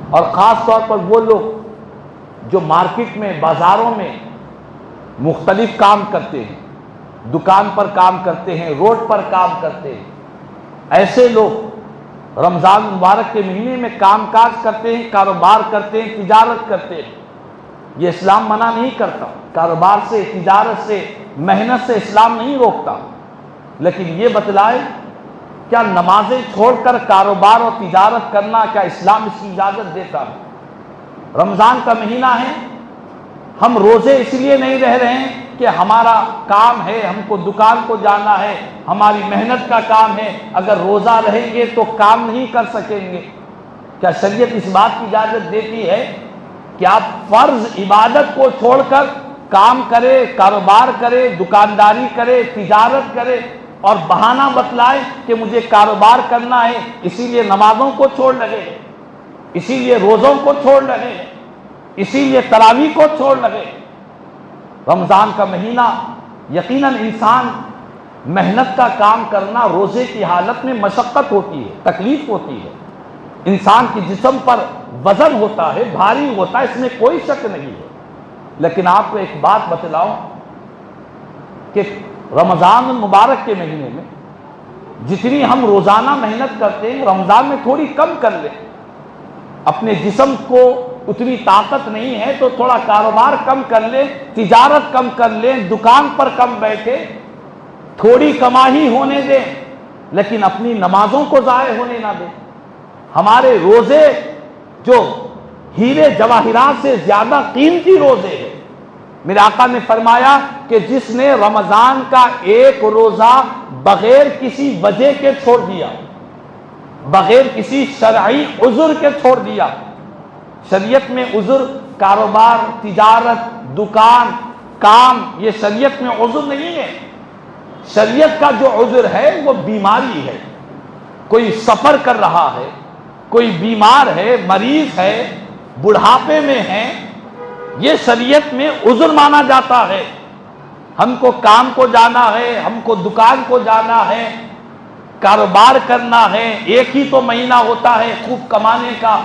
اور خاص طور پر وہ لوگ جو مارکیٹ میں، بازاروں میں مختلف کام کرتے ہیں، دکان پر کام کرتے ہیں، روڈ پر کام کرتے ہیں، ایسے لوگ رمضان مبارک کے مہینے میں کام کاج کرتے ہیں، کاروبار کرتے ہیں، تجارت کرتے ہیں، یہ اسلام منع نہیں کرتا، کاروبار سے، تجارت سے، محنت سے اسلام نہیں روکتا، لیکن یہ بتلائے کیا نمازیں چھوڑ کر کاروبار اور تجارت کرنا، کیا اسلام اس کی اجازت دیتا ہے؟ رمضان کا مہینہ ہے، ہم روزے اس لیے نہیں رہ رہے ہیں کہ ہمارا کام ہے، ہم کو دکان کو جانا ہے، ہماری محنت کا کام ہے، اگر روزہ رہیں گے تو کام نہیں کر سکیں گے۔ کیا شریعت اس بات کی اجازت دیتی ہے کہ آپ فرض عبادت کو چھوڑ کر کام کرے، کاروبار کرے، دکانداری کرے، تجارت کرے اور بہانہ بتلائے کہ مجھے کاروبار کرنا ہے، اسی لیے نمازوں کو چھوڑ لگے، اسی لیے روزوں کو چھوڑ لگے، اسی لیے تراویح کو چھوڑ لگے؟ رمضان کا مہینہ یقیناً انسان محنت کا کام کرنا، روزے کی حالت میں مشقت ہوتی ہے، تکلیف ہوتی ہے، انسان کے جسم پر وزن ہوتا ہے، بھاری ہوتا ہے، اس میں کوئی شک نہیں ہے، لیکن آپ کو ایک بات بتلاؤں کہ رمضان المبارک کے مہینے میں جتنی ہم روزانہ محنت کرتے ہیں، رمضان میں تھوڑی کم کر لیں۔ اپنے جسم کو اتنی طاقت نہیں ہے تو تھوڑا کاروبار کم کر لیں، تجارت کم کر لیں، دکان پر کم بیٹھے، تھوڑی کمائی ہونے دیں، لیکن اپنی نمازوں کو ضائع ہونے نہ دیں۔ ہمارے روزے جو ہیرے جواہرات سے زیادہ قیمتی روزے ہیں، میرے آقا نے فرمایا کہ جس نے رمضان کا ایک روزہ بغیر کسی وجہ کے چھوڑ دیا، بغیر کسی شرعی عذر کے چھوڑ دیا، شریعت میں عذر کاروبار، تجارت، دکان، کام، یہ شریعت میں عذر نہیں ہے۔ شریعت کا جو عذر ہے وہ بیماری ہے، کوئی سفر کر رہا ہے، کوئی بیمار ہے، مریض ہے، بڑھاپے میں ہے، یہ شریعت میں عذر مانا جاتا ہے۔ ہم کو کام کو جانا ہے، ہم کو دکان کو جانا ہے، کاروبار کرنا ہے، ایک ہی تو مہینہ ہوتا ہے خوب کمانے کا،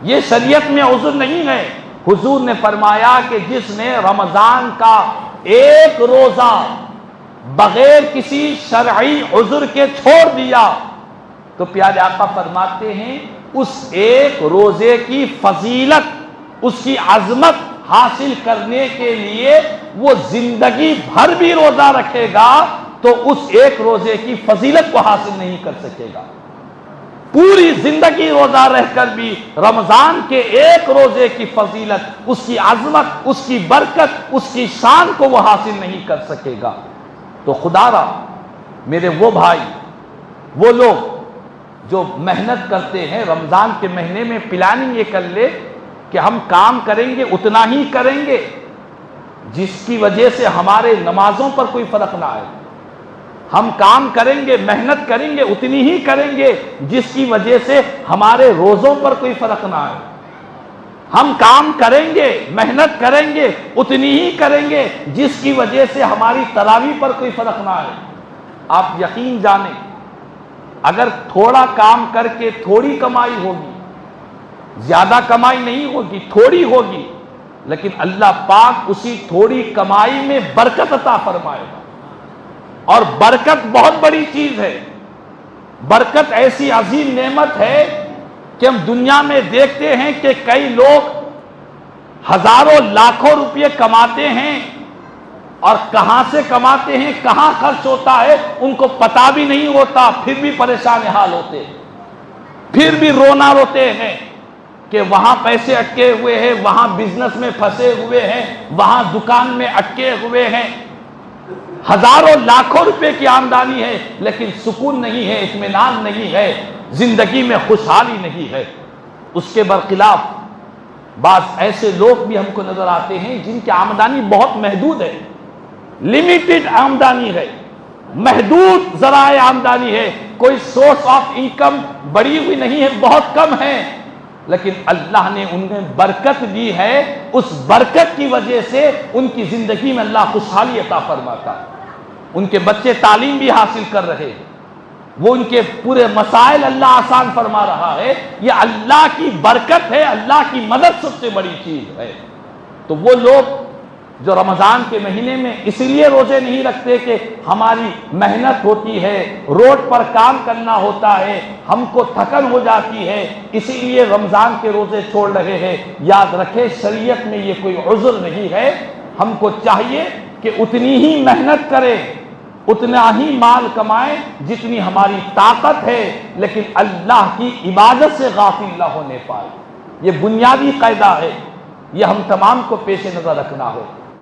یہ شریعت میں عذر نہیں ہے۔ حضور نے فرمایا کہ جس نے رمضان کا ایک روزہ بغیر کسی شرعی عذر کے چھوڑ دیا تو پیارے آقا فرماتے ہیں اس ایک روزے کی فضیلت، اس کی عظمت حاصل کرنے کے لیے وہ زندگی بھر بھی روزہ رکھے گا تو اس ایک روزے کی فضیلت کو حاصل نہیں کر سکے گا۔ پوری زندگی روزہ رہ کر بھی رمضان کے ایک روزے کی فضیلت، اس کی عظمت، اس کی برکت، اس کی شان کو وہ حاصل نہیں کر سکے گا۔ تو خدا را میرے وہ بھائی، وہ لوگ جو محنت کرتے ہیں، رمضان کے مہینے میں پلاننگ یہ کر لے کہ ہم کام کریں گے اتنا ہی کریں گے جس کی وجہ سے ہمارے نمازوں پر کوئی فرق نہ آئے، ہم کام کریں گے، محنت کریں گے اتنی ہی کریں گے جس کی وجہ سے ہمارے روزوں پر کوئی فرق نہ آئے، ہم کام کریں گے، محنت کریں گے اتنی ہی کریں گے جس کی وجہ سے ہماری تراویح پر کوئی فرق نہ آئے۔ آپ یقین جانیں اگر تھوڑا کام کر کے تھوڑی کمائی ہوگی، زیادہ کمائی نہیں ہوگی، تھوڑی ہوگی، لیکن اللہ پاک اسی تھوڑی کمائی میں برکت عطا فرمائے گا، اور برکت بہت بڑی چیز ہے۔ برکت ایسی عظیم نعمت ہے کہ ہم دنیا میں دیکھتے ہیں کہ کئی لوگ ہزاروں لاکھوں روپے کماتے ہیں اور کہاں سے کماتے ہیں، کہاں خرچ ہوتا ہے ان کو پتہ بھی نہیں ہوتا، پھر بھی پریشان حال ہوتے ہیں، پھر بھی رونا روتے ہیں کہ وہاں پیسے اٹکے ہوئے ہیں، وہاں بزنس میں پھنسے ہوئے ہیں، وہاں دکان میں اٹکے ہوئے ہیں، ہزاروں لاکھوں روپے کی آمدنی ہے لیکن سکون نہیں ہے، اطمینان نہیں ہے، زندگی میں خوشحالی نہیں ہے۔ اس کے برخلاف بعض ایسے لوگ بھی ہم کو نظر آتے ہیں جن کی آمدنی بہت محدود ہے، لمیٹڈ آمدنی ہے، محدود ذرائع آمدنی ہے، کوئی سورس آف انکم بڑی ہوئی نہیں ہے، بہت کم ہے، لیکن اللہ نے انہیں برکت دی ہے، اس برکت کی وجہ سے ان کی زندگی میں اللہ خوشحالی عطا فرماتا ہے، ان کے بچے تعلیم بھی حاصل کر رہے ہیں، وہ ان کے پورے مسائل اللہ آسان فرما رہا ہے. یہ اللہ کی برکت ہے، اللہ کی مدد سب سے بڑی چیز ہے. تو وہ لوگ جو رمضان کے مہینے میں اس لیے روزے نہیں رکھتے کہ ہماری محنت ہوتی ہے، روڈ پر کام کرنا ہوتا ہے، ہم کو تھکن ہو جاتی ہے، اسی لیے رمضان کے روزے چھوڑ رہے ہیں، یاد رکھے شریعت میں یہ کوئی عذر نہیں ہے. ہم کو چاہیے کہ اتنی ہی محنت کرے، اتنا ہی مال کمائے جتنی ہماری طاقت ہے، لیکن اللہ کی عبادت سے غافل نہ ہونے پائے. یہ بنیادی قاعدہ ہے، یہ ہم تمام کو پیش نظر رکھنا ہو.